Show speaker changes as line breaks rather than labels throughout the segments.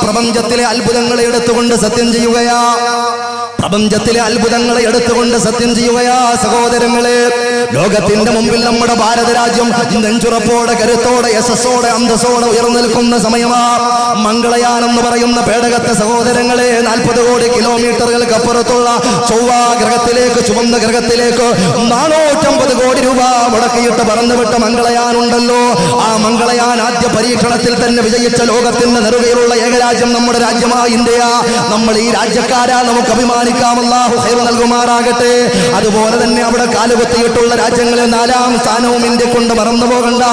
പ്രപഞ്ചത്തിലെ അത്ഭുതങ്ങളെ എടുത്തുകൊണ്ട് സത്യം ചെയ്യുകയാ. പ്രപഞ്ചത്തിലെ അത്ഭുതങ്ങളെ എടുത്തുകൊണ്ട് സത്യം ചെയ്യുകയാ സഹോദരങ്ങളെ. ലോകത്തിന്റെ മുമ്പിൽ നമ്മുടെ ഭാരത രാജ്യം നെഞ്ചുറപ്പോടെ കരുത്തോടെ യശസ്സോടെ അന്തസ്സോടെ ഉയർന്നു നിൽക്കുന്ന സമയമാ. മംഗളയാൻ എന്ന് പറയുന്ന പേടകത്തെ സഹോദരങ്ങളെ 40 കോടി കിലോമീറ്ററുകൾക്ക് അപ്പുറത്തുള്ള ചൊവ്വ ഗ്രഹത്തിലേക്ക്, ചുവന്ന ഗ്രഹത്തിലേക്ക് 450 കോടി രൂപ മുടക്കിയിട്ട് പറന്നുവിട്ട മംഗളയാൻ ഉണ്ടല്ലോ. ആ മംഗളയാൻ ആദ്യ പരീക്ഷണത്തിൽ തന്നെ വിജയിച്ച ലോകത്തിന്റെ നെറുകയിലുള്ള ഏകരാജ്യം നമ്മുടെ രാജ്യമായ ഇന്ത്യ. നമ്മൾ ഈ രാജ്യക്കാരാ, നമുക്ക് അഭിമാനിക്കാം. അല്ലാഹു ഖൈർ നൽകുമാറാകട്ടെ. അതുപോലെ തന്നെ അവിടെ കാലുകുത്തിയിട്ടുള്ള രാജ്യങ്ങളിൽ 4ാം സ്ഥാനവും ഇന്ത്യ കൊണ്ട് മറന്നു പോകണ്ട.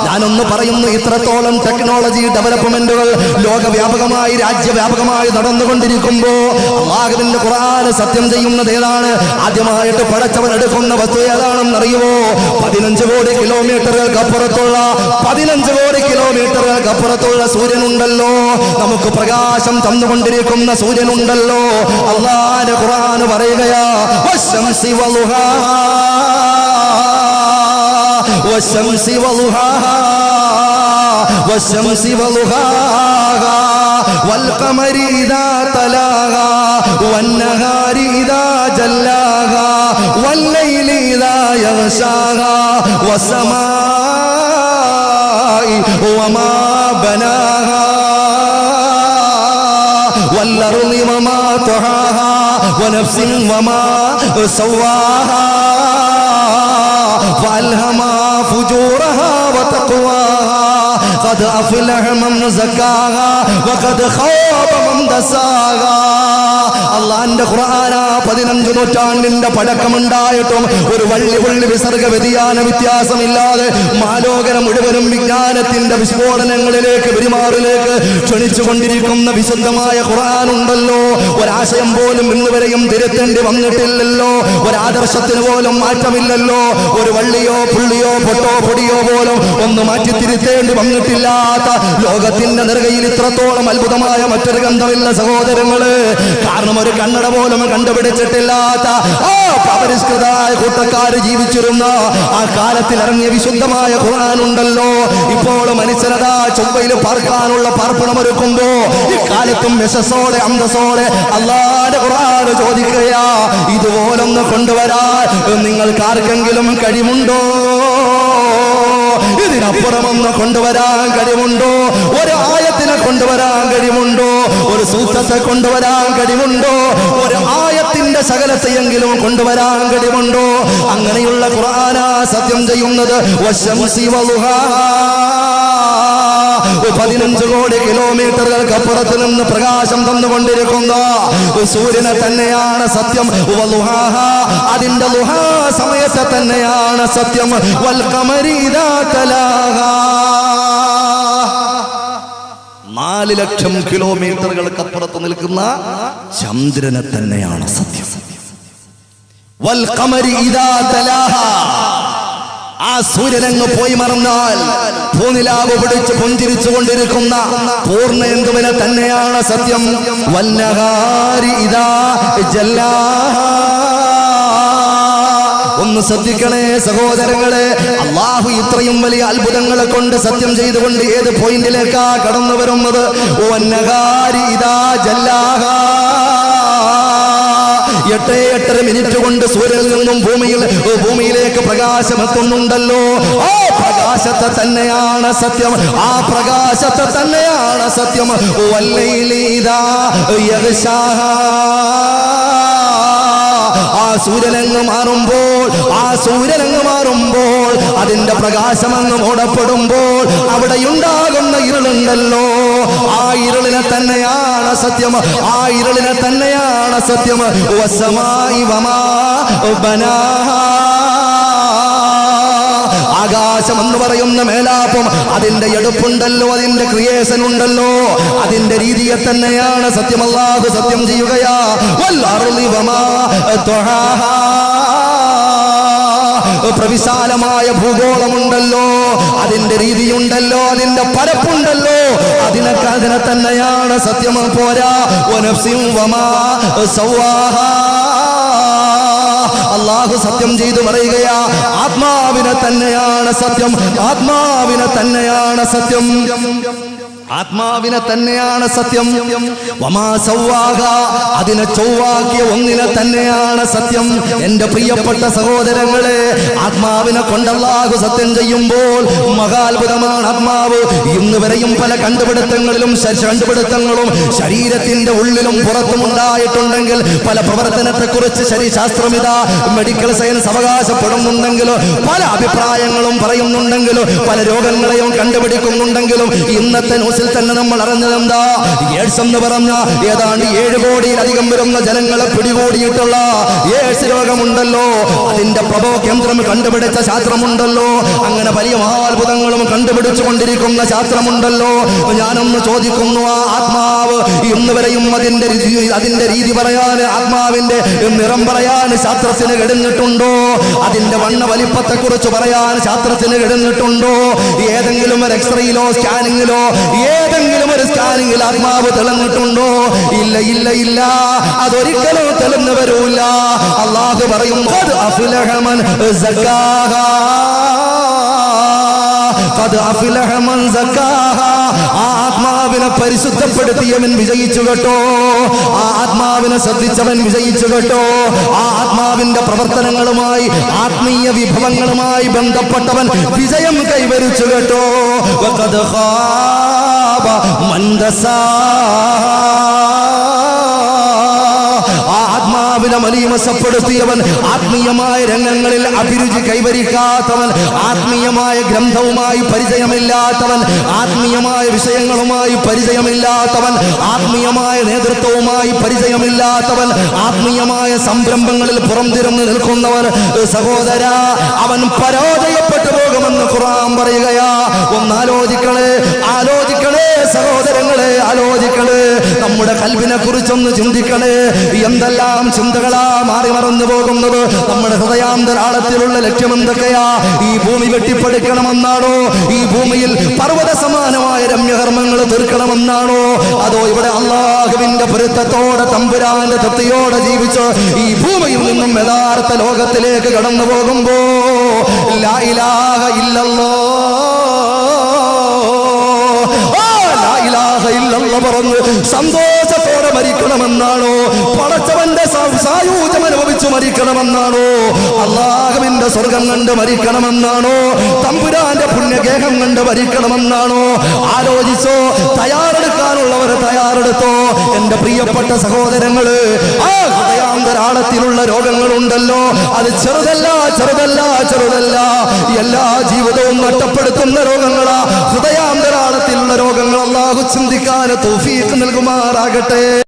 ഞാനൊന്ന് പറയുന്നു, ഇത്രത്തോളം ടെക്നോളജി ഡെവലപ്മെന്റുകൾ ലോകവ്യാപകമായി രാജ്യവ്യാപകമായി നടന്നുകൊണ്ടിരിക്കുമ്പോ അല്ലാഹുവിന്റെ ഖുർആൻ സത്യം ചെയ്യുന്നത് ഏതാണ്? ആദ്യമായിട്ട് പടച്ചവൻ എടുക്കുന്ന വസ്തു ഏതാണെന്നറിയുമോ? 15 കോടി കിലോമീറ്ററുകൾക്ക് അപ്പുറത്തുള്ള 15 കോടി കിലോമീറ്ററുകൾക്ക് അപ്പുറത്തുള്ള സൂര്യനുണ്ടല്ലോ, നമുക്ക് പ്രകാശം തന്നുകൊണ്ടിരിക്കുന്ന സൂര്യനുണ്ടല്ലോ. അല്ലാഹുവിന്റെ ഖുർആൻ പറയുകയാ, വശംസി വളുഹാഹാ വശംസി വളുഹാഹാ വശംസി വളുഹാഹാ വൽഖമരി ഇദാ തലാഹാ വന്നഹാരി ഇദാ ജല്ലാഹാ വല്ലൈലി ഇദാ യഗ്ശാഹാ വസ്സമാഇ വമാ ബനാഹാ വല്ലർളി വമാ തുഹാഹാ വനഫ്സിൻ വമാ സവ്വാഹാ فألهمها فجورها وتقواها قد أفلح من زكاها وقد خاب من دساها. അള്ളാന്റെ ഖുർആന 15 നൂറ്റാണ്ടിന്റെ പഴക്കമുണ്ടായിട്ടും ഒരു വള്ളി വിസർഗ വ്യതിയാന വ്യത്യാസമില്ലാതെ മാലോകരം മുഴുവനും വിജ്ഞാനത്തിന്റെ വിസ്ഫോടനങ്ങളിലേക്ക് പെരുമാറിലേക്ക് ക്ഷണിച്ചുകൊണ്ടിരിക്കുന്ന വിശുദ്ധമായ ഖുർആൻ ഉണ്ടല്ലോ. ഒരാശയം പോലും ഇന്നുവരെയും തിരുത്തേണ്ടി വന്നിട്ടില്ലല്ലോ. ഒരാദർശത്തിന് പോലും മാറ്റമില്ലല്ലോ. ഒരു വള്ളിയോ പുള്ളിയോ പൊട്ടോ പൊടിയോ പോലും ഒന്ന് മാറ്റി തിരുത്തേണ്ടി വന്നിട്ടില്ലാത്ത ലോകത്തിന്റെ നെറുകയിൽ ഇത്രത്തോളം അത്ഭുതമായ മറ്റൊരു ഗന്ധമില്ല സഹോദരങ്ങള്. കാരണം ഒരു കണ്ണട പോലും കണ്ടുപിടിച്ചിട്ടില്ലാത്ത പരിഷ്കൃതമായ കൂട്ടക്കാര് ജീവിച്ചിരുന്ന ആ കാലത്തിൽ ഇറങ്ങിയ വിശുദ്ധമായ ഖുർആൻ ഉണ്ടല്ലോ. ഇപ്പോൾ മനുഷ്യനതാ ചൊവ്വയിൽ പാർക്കാനുള്ള പാർപ്പണമൊരുക്കുമ്പോ ഇക്കാലത്തും യശസ്സോടെ അന്തസ്സോടെ അല്ലാഹുവിന്റെ ഖുർആൻ ചോദിക്കുകയാ, ഇതുപോലൊന്ന് കൊണ്ടുവരാൻ നിങ്ങൾക്ക് ആർക്കെങ്കിലും കഴിവുണ്ടോ? ഇതിനപ്പുറമൊന്ന് കൊണ്ടുവരാൻ കഴിവുണ്ടോ? ഒരു ആയത്തിനെ കൊണ്ടുവരാൻ കഴിവുണ്ടോ? ഒരു സൂക്തത്തെ കൊണ്ടുവരാൻ കഴിവുണ്ടോ? ഒരു ആയത്തിന്റെ സകലത്തെയെങ്കിലും കൊണ്ടുവരാൻ കഴിവുണ്ടോ? അങ്ങനെയുള്ള ഖുർആനാ സത്യം ചെയ്യുന്നത്. വശംസി വളുഹാഹാ 15 കോടി കിലോമീറ്ററുകൾക്ക് അപ്പുറത്ത് നിന്ന് പ്രകാശം തന്നുകൊണ്ടിരിക്കുന്ന സൂര്യനെ തന്നെയാണ് സത്യം. വളുഹാഹാ അതിന്റെ ളുഹാ സമയത്തെ തന്നെയാണ് സത്യം. വൽഖമരി ഇദാ തലാഹാ 4 ലക്ഷം കിലോമീറ്ററുകൾക്ക് അപ്പുറത്ത് നിൽക്കുന്ന ചന്ദ്രനെ തന്നെയാണ് സത്യം. വൽഖമരി ഇദാ തലാഹാ ആ സൂര്യനങ്ങ് പോയി മറന്നാൽ ഭൂനിലാവ് പിടിച്ച് പുഞ്ചിരിച്ചു കൊണ്ടിരിക്കുന്ന പൂർണ്ണേന്ദുവിനെ തന്നെയാണ് സത്യം. വന്നഹാരി ഇദാ ജല്ലാഹാ ഒന്ന് ശ്രദ്ധിക്കണേ സഹോദരങ്ങളെ. അല്ലാഹു ഇത്രയും വലിയ അത്ഭുതങ്ങളെ കൊണ്ട് സത്യം ചെയ്തുകൊണ്ട് ഏത് പോയിന്റിലേക്കാ കടന്നു വരുന്നത്? വന്നഹാരി ഇദാ ജല്ലാഹാ 8 മിനിറ്റ് കൊണ്ട് സൂര്യനിൽ നിന്നും ഭൂമിയിലേക്ക് പ്രകാശം എത്തുന്നുണ്ടല്ലോ. ആ പ്രകാശത്തെ തന്നെയാണ് സത്യം. ആ പ്രകാശത്തെ തന്നെയാണ് സത്യം. വല്ലൈലി ഇദാ യഗ്ശാഹാ ആ സൂര്യനങ്ങ് മാറുമ്പോൾ അതിന്റെ പ്രകാശമങ്ങ് മൂടപ്പെടുമ്പോൾ അവിടെയുണ്ടാകുന്ന ഇരുളുണ്ടല്ലോ. ആ ഇരുളിനെ തന്നെയാണ് സത്യം. ആ ഇരുളിനെ തന്നെയാണ് സത്യം. വസ്സമായി വമാ ബനാഹാ ആകാശം എന്ന് പറയുന്ന മേലാപ്പം അതിന്റെ എടുപ്പുണ്ടല്ലോ, അതിന്റെ ക്രിയേഷൻ ഉണ്ടല്ലോ, അതിന്റെ രീതിയെ തന്നെയാണ് സത്യം. അല്ലാഹു സത്യം ചെയ്യുകയാ. വൽഅർളി വമാ തുഹാഹാ പ്രവിശാലമായ ഭൂഗോളമുണ്ടല്ലോ, അതിന്റെ രീതിയുണ്ടല്ലോ, അതിന്റെ പരപ്പുണ്ടല്ലോ, അതിനെ തന്നെയാണ് സത്യം. പോരാ വനഫ്സിൻ വമാ സവ്വാഹാ അല്ലാഹു സത്യം ചെയ്തു പറയുകയാ. ആത്മാവിനെ തന്നെയാണ് സത്യം. ആത്മാവിനെ തന്നെയാണ് സത്യം. ആത്മാവിനെ തന്നെയാണ് സത്യം. വമാ സവ്വാഹ, അതിനെ ചൊവ്വാക്കിയ ഒന്നിനെ തന്നെയാണ് സത്യം. എന്റെ പ്രിയപ്പെട്ട സഹോദരങ്ങളെ, ആത്മാവിനെ കൊണ്ട് അല്ലാഹു സത്യം ചെയ്യുമ്പോൾ മഹാത്ഭുതമാണ് ആത്മാവ്. ഇന്ന് വരെയും പല കണ്ടുപിടുത്തങ്ങളും ശരീരത്തിന്റെ ഉള്ളിലും പുറത്തും ഉണ്ടായിട്ടുണ്ടെങ്കിൽ പല പ്രവർത്തനത്തെക്കുറിച്ച് ശാസ്ത്രമിതാ മെഡിക്കൽ സയൻസ് അവകാശപ്പെടുന്നുണ്ടെങ്കിലും പല അഭിപ്രായങ്ങളും പറയുന്നുണ്ടെങ്കിലും പല രോഗങ്ങളെയും കണ്ടുപിടിക്കുന്നുണ്ടെങ്കിലും ഇന്നത്തെ ന്യൂസിൽ തന്നെ നമ്മൾ അറിഞ്ഞതെന്താ? എയ്ഡ്സ് എന്ന് പറഞ്ഞ ഏതാണ്ട് 7 കോടിയിലധികം വരുന്ന ജനങ്ങളെ പിടികൂടിയിട്ടുള്ള എയ്ഡ്സ് രോഗമുണ്ടല്ലോ, അതിന്റെ പ്രഭവ കേന്ദ്രം കണ്ടുപിടിച്ച ശാസ്ത്രമുണ്ടല്ലോ. അങ്ങനെ വലിയ മഹാത്ഭുതങ്ങളും കണ്ടുപിടിച്ചു കൊണ്ടിരിക്കുന്ന ശാസ്ത്രമുണ്ടല്ലോ. ഞാനൊന്ന് ചോദിക്കുന്നു, ആ ആത്മാവ് ഇന്ന് വരെയും അതിന്റെ രീതി പറയാൻ, ആത്മാവിന്റെ നിറം പറയാൻ ശാസ്ത്രത്തിന് കഴിഞ്ഞിട്ടുണ്ടോ? അതിന്റെ വണ്ണ വലിപ്പത്തെ കുറിച്ച് പറയാൻ ശാസ്ത്രത്തിന് കഴിഞ്ഞിട്ടുണ്ടോ? ഏതെങ്കിലും ഒരു എക്സ്റേയിലോ സ്കാനിങ്ങിലോ ഏതെങ്കിലും ഒരു സ്കാനിങ്ങിൽ ആത്മാവ് തെളിഞ്ഞിട്ടുണ്ടോ? ഇല്ല ഇല്ല ഇല്ല, അതൊരിക്കലും തെളിഞ്ഞു വരൂല. അല്ലാഹു പറയും, ഖദ് അഫ്ലഹ മൻ സക്കാഹ, ഖദ് അഫ്ലഹ മൻ സക്കാഹ. ആ ആത്മാവിനെ പരിശുദ്ധപ്പെടുത്തിയവൻ വിജയിച്ചു കേട്ടോ. ആ ആത്മാവിനെ ശ്രദ്ധിച്ചവൻ വിജയിച്ചു കേട്ടോ. ആ ആത്മാവിന്റെ പ്രവർത്തനങ്ങളുമായി ആത്മീയ വിഭവങ്ങളുമായി ബന്ധപ്പെട്ടവൻ വിജയം കൈവരിച്ചു കേട്ടോ. വഖദ് ഖാബ മൻ ദസാ. ആത്മാവിനെ മലീമസപ്പെടുത്തിയവൻ, ആത്മീയമായ രംഗങ്ങളിൽ അഭിരുചി കൈവരിക്കാത്തവൻ, ആത്മീയമായ ഗ്രന്ഥവുമായി പരിചയമില്ലാത്തവൻ, ആത്മീയമായ വിഷയങ്ങളുമായി പരിചയമില്ലാത്തവൻ, ആത്മീയമായ നേതൃത്വവുമായി പരിചയമില്ലാത്തവൻ, ആത്മീയമായ സംരംഭങ്ങളിൽ പുറംതിരിഞ്ഞു നിൽക്കുന്നവൻ, സഹോദര, അവൻ പരാജയപ്പെട്ടു പോകുമെന്ന് ഖുർആൻ പറയുകയാ. ഒന്നാലോചിക്കണേ, ആലോചിക്കണേ സഹോദരങ്ങളെ, ആലോചിക്കണേ. നമ്മുടെ ഖൽബിനെ കുറിച്ചൊന്ന് ചിന്തിക്കണേ. എന്തെല്ലാം ചിന്തകളാ മാറി മറന്നു പോകുന്നത്. നമ്മുടെ ഹൃദയാന്തരാളത്തിലുള്ള ലക്ഷ്യം എന്തൊക്കെയാ? ഈ ഭൂമി വെട്ടിപ്പടുക്കണമെന്നാണോ? ഈ ഭൂമിയിൽ പർവ്വത സമാനമായ രമ്യകർമ്മങ്ങൾ തീർക്കണമെന്നാണോ? അതോ ഇവിടെ അല്ലാഹുവിന്റെ പൊരുത്തത്തോടെ തമ്പുരാന്റെ തൃപ്തിയോടെ ജീവിച്ച് ഈ ഭൂമിയിൽ നിന്നും യഥാർത്ഥ ലോകത്തിലേക്ക് കടന്നു പോകുമ്പോ ലാ ഇലാഹ ഇല്ലല്ലാഹ് പറഞ്ഞു സന്തോഷത്തോടെ മരിക്കണമെന്നാണോ? പടച്ചവന്റെ സായൂജ്യം അനുഭവിച്ചു മരിക്കണമെന്നാണോ? അല്ലാഹുവിന്റെ സ്വർഗം കണ്ട് മരിക്കണമെന്നാണോ? തമ്പുരാന്റെ പുണ്യഗേഹം കണ്ട് മരിക്കണമെന്നാണോ? ആലോചിച്ചോ. തയ്യാറെടുക്കാനുള്ളവർ തയ്യാറെടുത്തോ. എന്റെ പ്രിയപ്പെട്ട സഹോദരങ്ങള്, ആ ഹൃദയാന്തരാളത്തിലുള്ള രോഗങ്ങളുണ്ടല്ലോ, അത് ചെറുതല്ല ചെറുതല്ല ചെറുതല്ല. എല്ലാ ജീവിതവും നഷ്ടപ്പെടുത്തുന്ന രോഗങ്ങളാ ഹൃദയാന്തരാളത്തിലുള്ള രോഗങ്ങൾ. അല്ലാഹു ചിന്തിക്കാൻ തൗഫീഖ് നൽകുമാറാകട്ടെ.